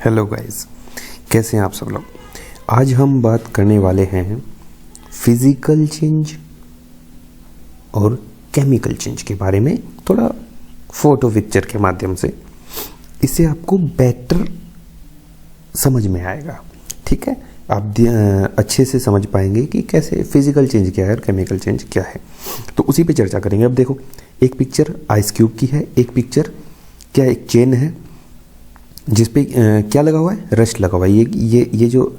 Hello guys, कैसे हैं आप सब लोग। आज हम बात करने वाले हैं फिजिकल चेंज और केमिकल चेंज के बारे में, थोड़ा फोटो पिक्चर के माध्यम से। इससे आपको बेटर समझ में आएगा, ठीक है। आप अच्छे से समझ पाएंगे कि कैसे फिजिकल चेंज क्या है और केमिकल चेंज क्या है। तो उसी पे चर्चा करेंगे। अब देखो, एक पिक्चर आइस क्यूब की है, एक पिक्चर क्या, एक चेन है जिसपे क्या लगा हुआ है, रस्ट लगा हुआ है। ये जो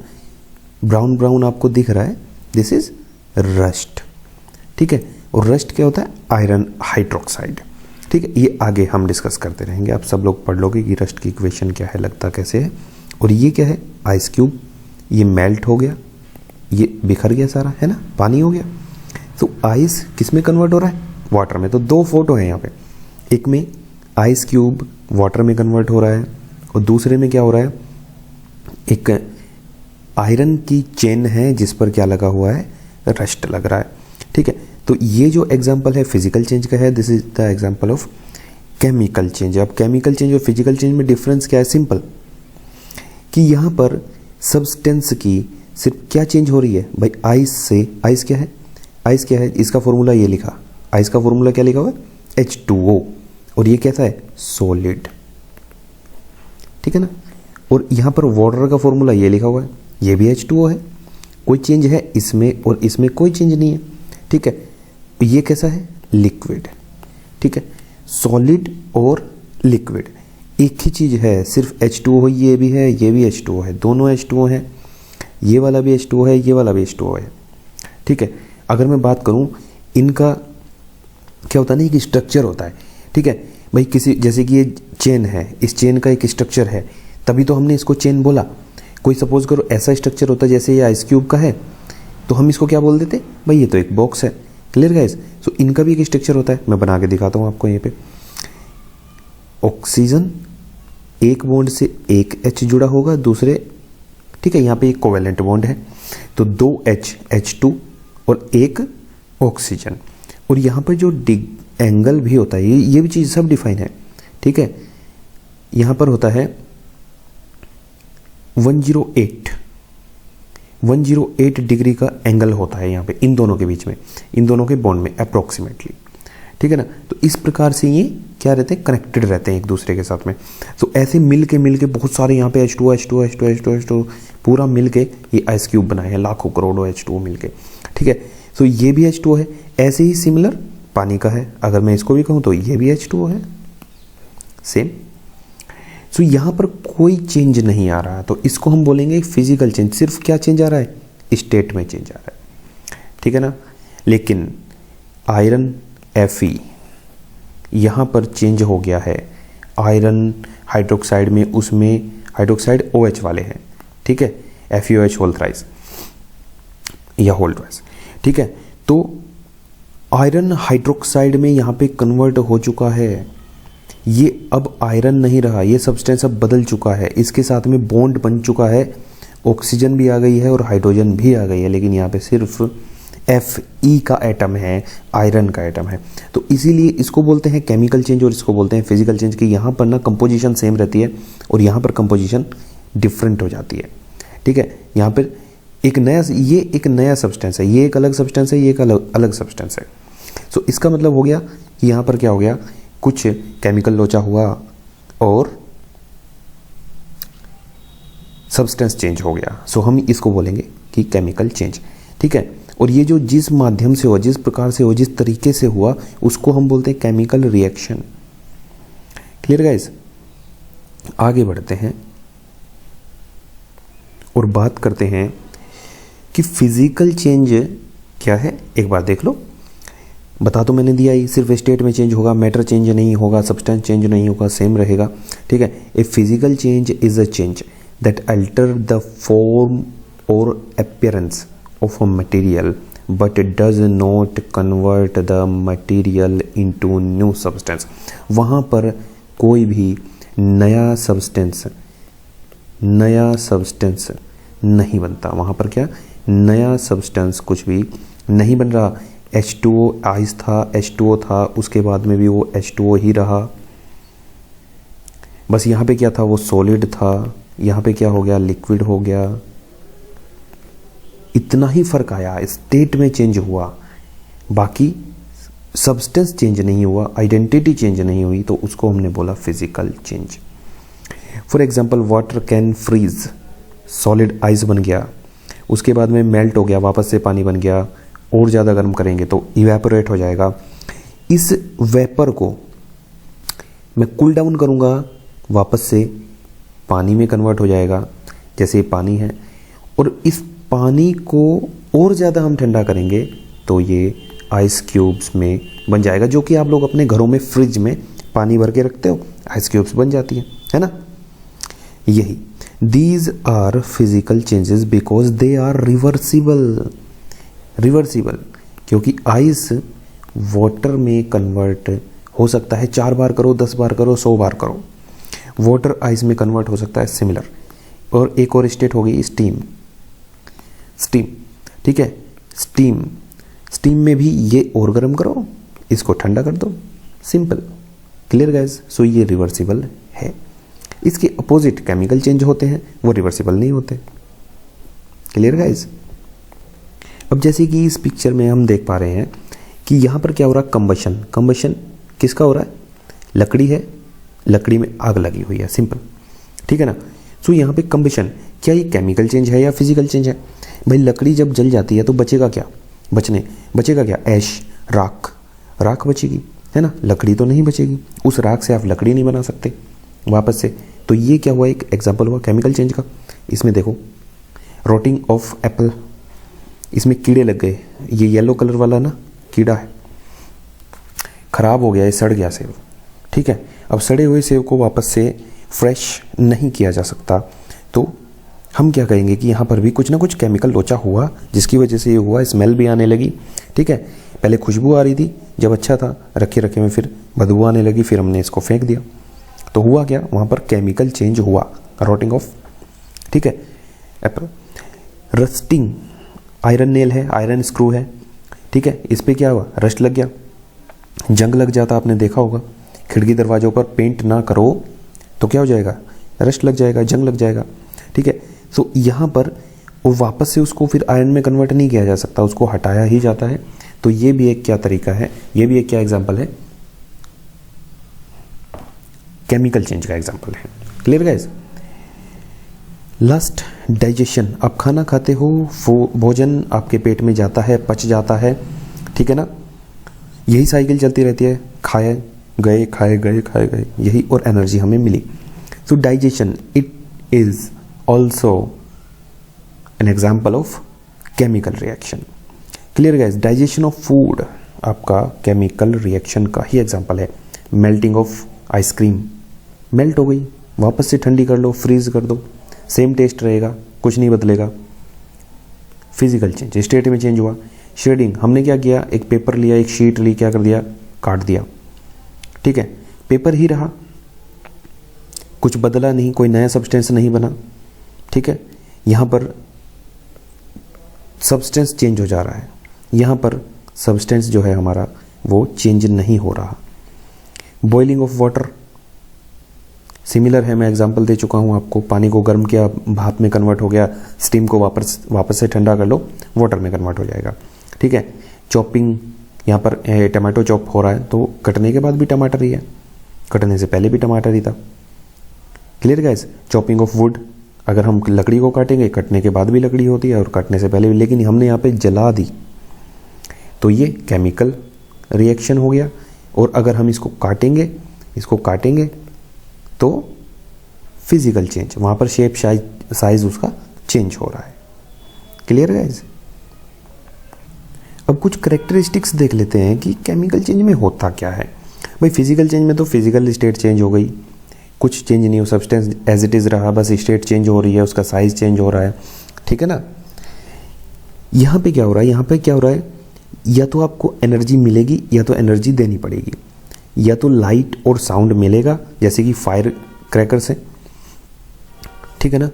ब्राउन ब्राउन आपको दिख रहा है, दिस इज रस्ट, ठीक है। और रस्ट क्या होता है, आयरन हाइड्रोक्साइड, ठीक है। ये आगे हम डिस्कस करते रहेंगे, आप सब लोग पढ़ लोगे कि रस्ट की इक्वेशन क्या है, लगता कैसे है। और ये क्या है, आइस क्यूब, ये मेल्ट हो गया, ये बिखर गया सारा, है ना, पानी हो गया। तो आइस किस में कन्वर्ट हो रहा है, वाटर में। तो दो फोटो हैं यहाँ पे, एक में आइस क्यूब वाटर में कन्वर्ट हो रहा है और दूसरे में क्या हो रहा है, एक आयरन की चेन है जिस पर क्या लगा हुआ है, रस्ट लग रहा है, ठीक है। तो ये जो एग्जांपल है फिजिकल चेंज का है, this is the example of chemical change. अब केमिकल चेंज और फिजिकल चेंज में डिफरेंस क्या है, सिंपल, कि यहाँ पर सब्सटेंस की सिर्फ क्या चेंज हो रही है भाई, आइस से, आइस क्या है, आइस क्या है, इसका फॉर्मूला ये लिखा, आइस का फॉर्मूला क्या लिखा हुआ है, H2O, और ये कैसा है, सॉलिड, ठीक है ना। और यहाँ पर वाटर का फॉर्मूला ये लिखा हुआ है, ये भी H2O है। कोई चेंज है इसमें और इसमें कोई चेंज नहीं है, ठीक है। ये कैसा है, लिक्विड, ठीक है। सॉलिड और लिक्विड एक ही चीज है, सिर्फ H2O, ये भी है, ये भी H2O है, दोनों H2O है, ये वाला भी H2O है, ये वाला भी H2O है, ठीक है। अगर मैं बात करूं, इनका क्या होता है ना, एक स्ट्रक्चर होता है, ठीक है भाई। किसी, जैसे कि ये चेन है, इस चेन का एक स्ट्रक्चर है, तभी तो हमने इसको चेन बोला। कोई सपोज करो ऐसा स्ट्रक्चर होता है जैसे ये आइस क्यूब का है, तो हम इसको क्या बोल देते भाई, ये तो एक बॉक्स है। Clear guys. सो इनका भी एक स्ट्रक्चर होता है, मैं बना के दिखाता हूँ आपको। यहाँ पे ऑक्सीजन एक बॉन्ड से एक H जुड़ा होगा, दूसरे, ठीक है, यहाँ पे एक कोवेलेंट बॉन्ड है, तो 2H H2 और एक ऑक्सीजन। और यहाँ पर जो एंगल भी होता है, ये भी चीज सब डिफाइन है, ठीक है। यहाँ पर होता है 108 डिग्री का एंगल होता है यहाँ पे, इन दोनों के बीच में, इन दोनों के बॉन्ड में अप्रोक्सीमेटली, ठीक है ना। तो इस प्रकार से ये क्या रहते हैं, कनेक्टेड रहते हैं एक दूसरे के साथ में। तो ऐसे मिल के बहुत सारे यहाँ पे H2O पूरा मिल के ये आइस क्यूब बनाए हैं, लाखों करोड़ों H2O मिल के, ठीक है। तो ये भी H2O है। ऐसे ही सिमिलर पानी का है, अगर मैं इसको भी कहूँ तो ये भी H2O है, सेम। सो यहाँ पर कोई चेंज नहीं आ रहा, तो इसको हम बोलेंगे फिजिकल चेंज। सिर्फ क्या चेंज आ रहा है, स्टेट में चेंज आ रहा है, ठीक है ना। लेकिन आयरन Fe यहाँ पर चेंज हो गया है, आयरन हाइड्रोक्साइड में, उसमें हाइड्रोक्साइड OH वाले हैं, ठीक है, FeOH होल थ्राइस या होल ट्वाइस, ठीक है। तो आयरन हाइड्रोक्साइड में यहाँ पे कन्वर्ट हो चुका है, ये अब आयरन नहीं रहा, ये सब्सटेंस अब बदल चुका है, इसके साथ में बॉन्ड बन चुका है, ऑक्सीजन भी आ गई है और हाइड्रोजन भी आ गई है, लेकिन यहाँ पे सिर्फ Fe का एटम है, आयरन का एटम है। तो इसीलिए इसको बोलते हैं केमिकल चेंज और इसको बोलते हैं फिजिकल चेंज, कि यहाँ पर ना कंपोजिशन सेम रहती है और यहाँ पर कंपोजिशन डिफरेंट हो जाती है, ठीक है। यहाँ पर ये एक नया सब्सटेंस है, ये एक अलग सब्सटेंस है, ये एक अलग सब्सटेंस है। सो इसका मतलब हो गया कि यहाँ पर क्या हो गया, कुछ केमिकल लोचा हुआ और सब्सटेंस चेंज हो गया। सो हम इसको बोलेंगे कि केमिकल चेंज, ठीक है। और ये जो जिस माध्यम से हुआ, जिस प्रकार से हुआ, जिस तरीके से हुआ, उसको हम बोलते हैं केमिकल रिएक्शन। Clear guys. आगे बढ़ते हैं और बात करते हैं कि फिजिकल चेंज क्या है। एक बार देख लो, बता तो मैंने दिया ही, सिर्फ स्टेट में चेंज होगा, मैटर चेंज नहीं होगा, सब्सटेंस चेंज नहीं होगा, सेम रहेगा, ठीक है। A physical change is a change that alter the form और appearance of a material but it does not convert the material into new substance। वहाँ पर कोई भी नया सब्सटेंस नहीं बनता, वहाँ पर क्या, नया सब्सटेंस कुछ भी नहीं बन रहा। H2O आइस था, H2O था, उसके बाद में भी वो H2O ही रहा, बस यहाँ पे क्या था, वो सॉलिड था, यहाँ पे क्या हो गया, लिक्विड हो गया। इतना ही फर्क आया, स्टेट में चेंज हुआ, बाकी सब्सटेंस चेंज नहीं हुआ, आइडेंटिटी चेंज नहीं हुई, तो उसको हमने बोला physical change. For example water can freeze, solid ice बन गया, उसके बाद में मेल्ट हो गया, वापस से पानी बन गया, और ज़्यादा गर्म करेंगे तो इवेपोरेट हो जाएगा। इस वेपर को मैं कूल डाउन करूँगा, वापस से पानी में कन्वर्ट हो जाएगा, जैसे ये पानी है, और इस पानी को और ज़्यादा हम ठंडा करेंगे तो ये आइस क्यूब्स में बन जाएगा, जो कि आप लोग अपने घरों में फ्रिज में पानी भर के रखते हो, आइस क्यूब्स बन जाती है ना। यही these are physical changes because they are reversible. Reversible क्योंकि आइस वाटर में कन्वर्ट हो सकता है, 4 बार करो, 10 बार करो, 100 बार करो, वाटर आइस में कन्वर्ट हो सकता है, सिमिलर। और एक और स्टेट हो गई स्टीम। स्टीम, ठीक है, स्टीम, स्टीम में भी ये और गर्म करो, इसको ठंडा कर दो, सिंपल, क्लियर गाइस। सो ये रिवर्सिबल है। इसके अपोजिट केमिकल चेंज होते हैं, वो रिवर्सिबल नहीं होते, क्लियर गाइस। अब जैसे कि इस पिक्चर में हम देख पा रहे हैं कि यहाँ पर क्या हो रहा है, कंबशन। कंबशन किसका हो रहा है, लकड़ी है, लकड़ी में आग लगी हुई है, सिंपल, ठीक है ना। सो यहाँ पे कंबशन, क्या ये केमिकल चेंज है या फिजिकल चेंज है? भाई लकड़ी जब जल जाती है तो बचेगा क्या, बचेगा क्या, ऐश, राख, राख बचेगी, है ना, लकड़ी तो नहीं बचेगी। उस राख से आप लकड़ी नहीं बना सकते वापस से। तो ये क्या हुआ, एक एग्जांपल हुआ केमिकल चेंज का। इसमें देखो रोटिंग ऑफ एप्पल, इसमें कीड़े लग गए, ये येलो कलर वाला ना कीड़ा है, खराब हो गया, ये सड़ गया सेब, ठीक है। अब सड़े हुए सेब को वापस से फ्रेश नहीं किया जा सकता, तो हम क्या कहेंगे कि यहाँ पर भी कुछ ना कुछ केमिकल लोचा हुआ, जिसकी वजह से ये हुआ, स्मेल भी आने लगी, ठीक है। पहले खुशबू आ रही थी, जब अच्छा था रखे रखे में फिर बदबू आने लगी, फिर हमने इसको फेंक दिया, तो हुआ क्या, वहाँ पर केमिकल चेंज हुआ, रोटिंग ऑफ, ठीक है, एप्पल। रस्टिंग, आयरन नेल है, आयरन स्क्रू है, ठीक है, इस पर क्या हुआ, रस्ट लग गया, जंग लग जाता, आपने देखा होगा, खिड़की दरवाजों पर पेंट ना करो तो क्या हो जाएगा, रस्ट लग जाएगा, जंग लग जाएगा, ठीक है। तो यहाँ पर वो वापस से उसको फिर आयरन में कन्वर्ट नहीं किया जा सकता, उसको हटाया ही जाता है। तो ये भी एक क्या तरीका है, ये भी एक क्या एग्जाम्पल है, केमिकल चेंज का एग्जाम्पल है, क्लियर गाइस। लास्ट, डाइजेशन, आप खाना खाते हो, वो भोजन आपके पेट में जाता है, पच जाता है, ठीक है ना, यही साइकिल चलती रहती है, खाए गए, खाए गए, खाए गए, यही, और एनर्जी हमें मिली। तो digestion, it is also an example of chemical reaction, clear guys. Digestion of food आपका केमिकल रिएक्शन का ही एग्जाम्पल है। मेल्टिंग ऑफ आइसक्रीम, मेल्ट हो गई, वापस से ठंडी कर लो, फ्रीज कर दो, सेम टेस्ट रहेगा, कुछ नहीं बदलेगा, फिजिकल चेंज, स्टेट में चेंज हुआ। शेडिंग, हमने क्या किया, एक पेपर लिया, एक शीट ली, क्या कर दिया, काट दिया, ठीक है, पेपर ही रहा, कुछ बदला नहीं, कोई नया सब्सटेंस नहीं बना, ठीक है। यहाँ पर सब्सटेंस चेंज हो जा रहा है, यहाँ पर सब्सटेंस जो है हमारा वो चेंज नहीं हो रहा। बॉइलिंग ऑफ वाटर, सिमिलर है, मैं एग्जांपल दे चुका हूँ आपको, पानी को गर्म किया, भाप में कन्वर्ट हो गया, स्टीम को वापस से ठंडा कर लो, वाटर में कन्वर्ट हो जाएगा, ठीक है। चॉपिंग, यहाँ पर टमाटो चॉप हो रहा है, तो कटने के बाद भी टमाटर ही है, कटने से पहले भी टमाटर ही था, clear guys. Chopping of would, अगर हम लकड़ी को काटेंगे, कटने के बाद भी लकड़ी होती है और कटने से पहले भी, लेकिन हमने यहाँ पे जला दी, तो ये केमिकल रिएक्शन हो गया। और अगर हम इसको काटेंगे तो फिजिकल चेंज, वहाँ पर शेप साइज उसका चेंज हो रहा है, क्लियर गाइस। अब कुछ करेक्टरिस्टिक्स देख लेते हैं कि केमिकल चेंज में होता क्या है। भाई फिजिकल चेंज में तो फिजिकल स्टेट चेंज हो गई, कुछ चेंज नहीं हो, सब्सटेंस एज इट इज़ रहा, बस स्टेट चेंज हो रही है, उसका साइज चेंज हो रहा है, ठीक है ना। यहाँ पे क्या हो रहा है, या तो आपको एनर्जी मिलेगी या तो एनर्जी देनी पड़ेगी, या तो लाइट और साउंड मिलेगा, जैसे कि फायर क्रैकर से, ठीक है ना,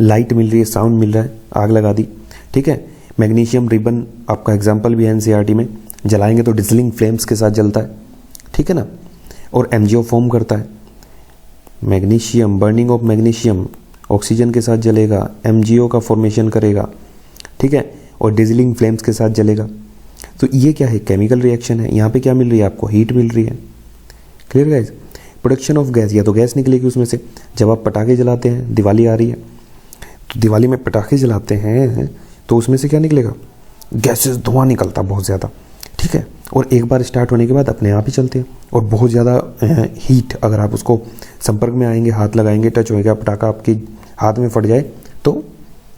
लाइट मिल रही है, साउंड मिल रहा है, आग लगा दी, ठीक है। मैग्नीशियम रिबन आपका एग्जाम्पल भी है एनसीईआरटी में, जलाएंगे तो डिजलिंग फ्लेम्स के साथ जलता है, ठीक है ना, और एंजियो फॉर्म करता है। Magnesium, burning of magnesium oxygen के साथ जलेगा, MgO का फॉर्मेशन करेगा, ठीक है, और डिजलिंग फ्लेम्स के साथ जलेगा। तो ये क्या है, केमिकल रिएक्शन है। यहाँ पे क्या मिल रही है आपको, हीट मिल रही है। Clear guys. Production of gas, या तो गैस निकलेगी उसमें से। जब आप पटाखे जलाते हैं, दिवाली आ रही है तो दिवाली में पटाखे जलाते हैं तो उसमें से क्या निकलेगा, गैसेस, धुआं निकलता बहुत ज़्यादा, ठीक है, और एक बार स्टार्ट होने के बाद अपने आप ही चलते हैं। और बहुत ज़्यादा हीट, अगर आप उसको संपर्क में आएंगे, हाथ लगाएंगे, टच होएगा, पटाखा आपके हाथ में फट जाए तो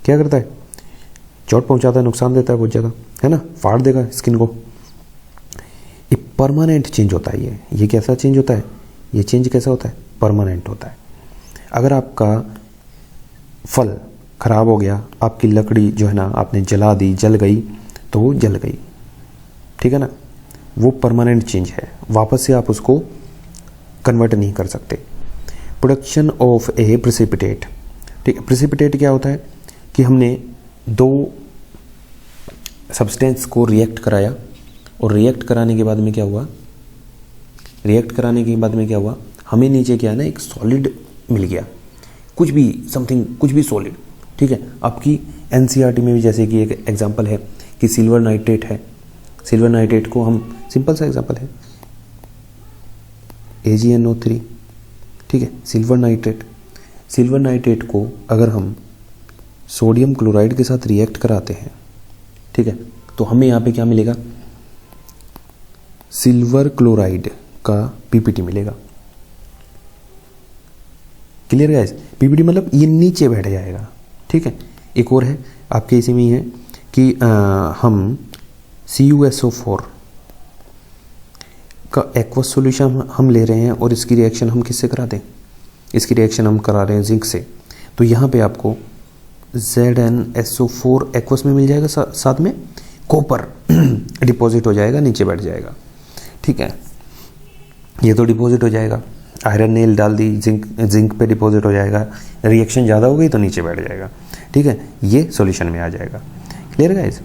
क्या करता है, चोट पहुंचाता है, नुकसान देता है बहुत ज़्यादा, है ना, फाड़ देगा स्किन को। ये परमानेंट चेंज होता है। ये कैसा चेंज होता है, ये चेंज कैसा होता है, परमानेंट होता है। अगर आपका फल खराब हो गया, आपकी लकड़ी जो है ना आपने जला दी, जल गई तो वो जल गई, ठीक है ना, वो परमानेंट चेंज है, वापस से आप उसको कन्वर्ट नहीं कर सकते। प्रोडक्शन ऑफ ए प्रेसिपिटेट, ठीक है। प्रेसिपिटेट क्या होता है कि हमने दो सब्सटेंस को रिएक्ट कराया और रिएक्ट कराने के बाद में क्या हुआ, हमें नीचे क्या है ना, एक सॉलिड मिल गया, कुछ भी समथिंग, कुछ भी सॉलिड, ठीक है। आपकी एनसीईआरटी में भी जैसे कि एक एग्जांपल है कि सिल्वर नाइट्रेट है। सिल्वर नाइट्रेट को हम, सिंपल सा एग्जांपल है, AgNO3, ठीक है, सिल्वर नाइट्रेट को अगर हम सोडियम क्लोराइड के साथ रिएक्ट कराते हैं, ठीक है, तो हमें यहाँ पे क्या मिलेगा, सिल्वर क्लोराइड का PPT मिलेगा। Clear guys. PPT मतलब ये नीचे बैठ जाएगा, ठीक है। एक और है आपके इसी में ही है कि हम CuSO4 का एक्वस सॉल्यूशन हम ले रहे हैं और इसकी रिएक्शन हम किससे कराते हैं, इसकी रिएक्शन हम करा रहे हैं जिंक से। तो यहाँ पे आपको ZnSO4 एक्वस में मिल जाएगा, साथ में कॉपर डिपॉजिट हो जाएगा, नीचे बैठ जाएगा, ठीक है। ये तो डिपॉजिट हो जाएगा, आयरन नेल डाल दी, जिंक पे डिपॉजिट हो जाएगा, रिएक्शन ज़्यादा हो गई तो नीचे बैठ जाएगा, ठीक है, ये सॉल्यूशन में आ जाएगा। Clear guys.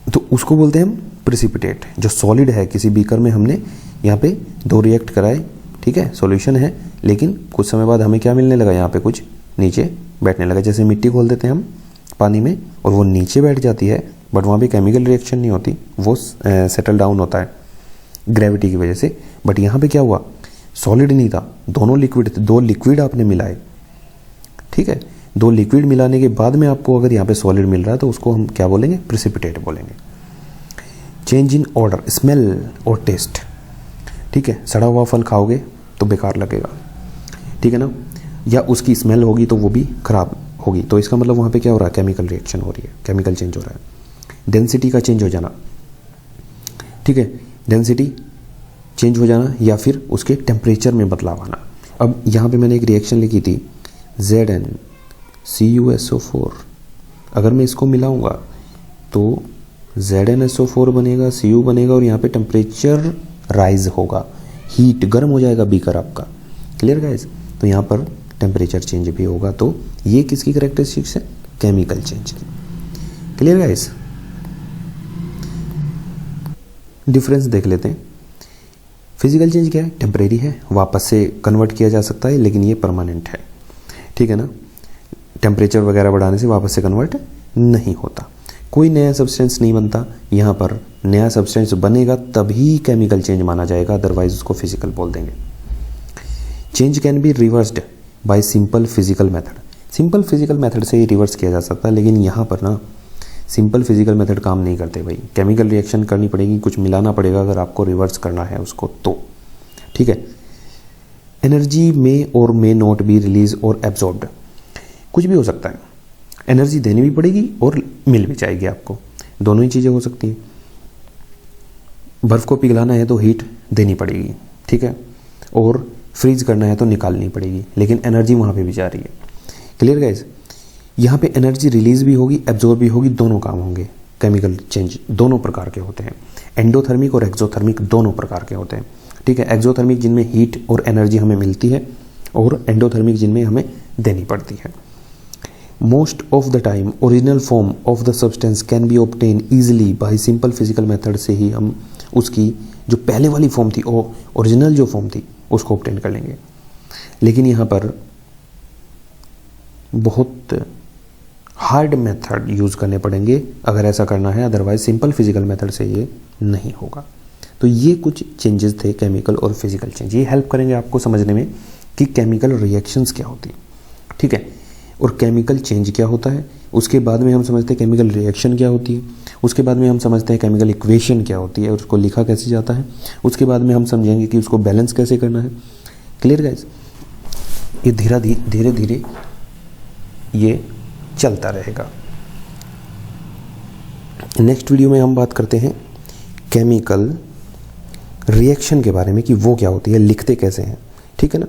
तो उसको बोलते हैं हम प्रेसिपिटेट। जो सॉलिड है, किसी बीकर में हमने यहाँ पे दो रिएक्ट कराए, ठीक है, सॉल्यूशन है, लेकिन कुछ समय बाद हमें क्या मिलने लगा, यहाँ पे कुछ नीचे बैठने लगा। जैसे मिट्टी घोल देते हैं हम पानी में और वो नीचे बैठ जाती है, बट वहाँ पे केमिकल रिएक्शन नहीं होती, वो सेटल डाउन होता है ग्रेविटी की वजह से। बट यहाँ पे क्या हुआ, सॉलिड नहीं था, दोनों लिक्विड थे, दो लिक्विड आपने मिलाए, ठीक है। दो लिक्विड मिलाने के बाद में आपको अगर यहाँ पे सॉलिड मिल रहा है तो उसको हम क्या बोलेंगे, प्रेसिपिटेट बोलेंगे। चेंज इन ऑर्डर, स्मेल और टेस्ट, ठीक है। सड़ा हुआ फल खाओगे तो बेकार लगेगा, ठीक है ना, या उसकी स्मेल होगी तो वो भी खराब होगी, तो इसका मतलब वहाँ पे क्या हो रहा है, केमिकल रिएक्शन हो रही है, केमिकल चेंज हो रहा है। डेंसिटी का चेंज हो जाना, ठीक है, डेंसिटी चेंज हो जाना या फिर उसके टेम्परेचर में बदलाव आना। अब यहाँ पे मैंने एक रिएक्शन लिखी थी ZnCuSO4, अगर मैं इसको मिलाऊंगा तो ZnSO4 बनेगा, Cu बनेगा और यहाँ पे टेम्परेचर राइज होगा, हीट गर्म हो जाएगा बीकर आपका। Clear guys. तो यहाँ पर टेम्परेचर चेंज भी होगा, तो ये किसकी कैरेक्टरिस्टिक्स है, केमिकल चेंज की। Clear guys. डिफरेंस देख लेते हैं। फिजिकल चेंज क्या है, टेम्परेरी है, वापस से कन्वर्ट किया जा सकता है, लेकिन ये परमानेंट है, ठीक है ना। टेम्परेचर वगैरह बढ़ाने से वापस से कन्वर्ट नहीं होता, कोई नया सब्सटेंस नहीं बनता। यहाँ पर नया सब्सटेंस बनेगा तभी केमिकल चेंज माना जाएगा, अदरवाइज उसको फिजिकल बोल देंगे। Change can be reversed bye simple physical method, simple physical method से ही रिवर्स किया जा सकता है, लेकिन यहाँ पर ना सिंपल फिजिकल मेथड काम नहीं करते भाई, केमिकल रिएक्शन करनी पड़ेगी, कुछ मिलाना पड़ेगा अगर आपको रिवर्स करना है उसको तो, ठीक है। एनर्जी में और मे नॉट बी रिलीज और एब्जॉर्ब्ड, कुछ भी हो सकता है, एनर्जी देनी भी पड़ेगी और मिल भी जाएगी आपको, दोनों ही चीज़ें हो सकती हैं। बर्फ़ को पिघलाना है तो हीट देनी पड़ेगी, ठीक है, और फ्रीज करना है तो निकालनी पड़ेगी, लेकिन एनर्जी वहाँ पे भी जा रही है। Clear guys. यहाँ पे एनर्जी रिलीज भी होगी, एब्जॉर्ब भी होगी, दोनों काम होंगे। केमिकल चेंज दोनों प्रकार के होते हैं, एंडोथर्मिक और एक्सोथर्मिक दोनों प्रकार के होते हैं, ठीक है। एक्सोथर्मिक जिनमें हीट और एनर्जी हमें मिलती है, और एंडोथर्मिक जिनमें हमें देनी पड़ती है। Most of the time original form of the substance can be obtain easily by simple physical method से ही हम उसकी जो पहले वाली फॉर्म थी, ओरिजिनल जो फॉर्म थी, उसको ऑब्टेन कर लेंगे। लेकिन यहाँ पर बहुत हार्ड मेथड यूज़ करने पड़ेंगे अगर ऐसा करना है, अदरवाइज सिंपल फिजिकल मेथड से ये नहीं होगा। तो ये कुछ चेंजेस थे केमिकल और फिजिकल चेंज। ये हेल्प करेंगे आपको समझने में कि केमिकल रिएक्शंस क्या होती है, ठीक है, और केमिकल चेंज क्या होता है। उसके बाद में हम समझते हैं केमिकल रिएक्शन क्या होती है। उसके बाद में हम समझते हैं केमिकल इक्वेशन क्या होती है और उसको लिखा कैसे जाता है। उसके बाद में हम समझेंगे कि उसको बैलेंस कैसे करना है। Clear guys? ये धीरे धीरे ये चलता रहेगा। नेक्स्ट वीडियो में हम बात करते हैं केमिकल रिएक्शन के बारे में कि वो क्या होती है, लिखते कैसे हैं, ठीक है ना।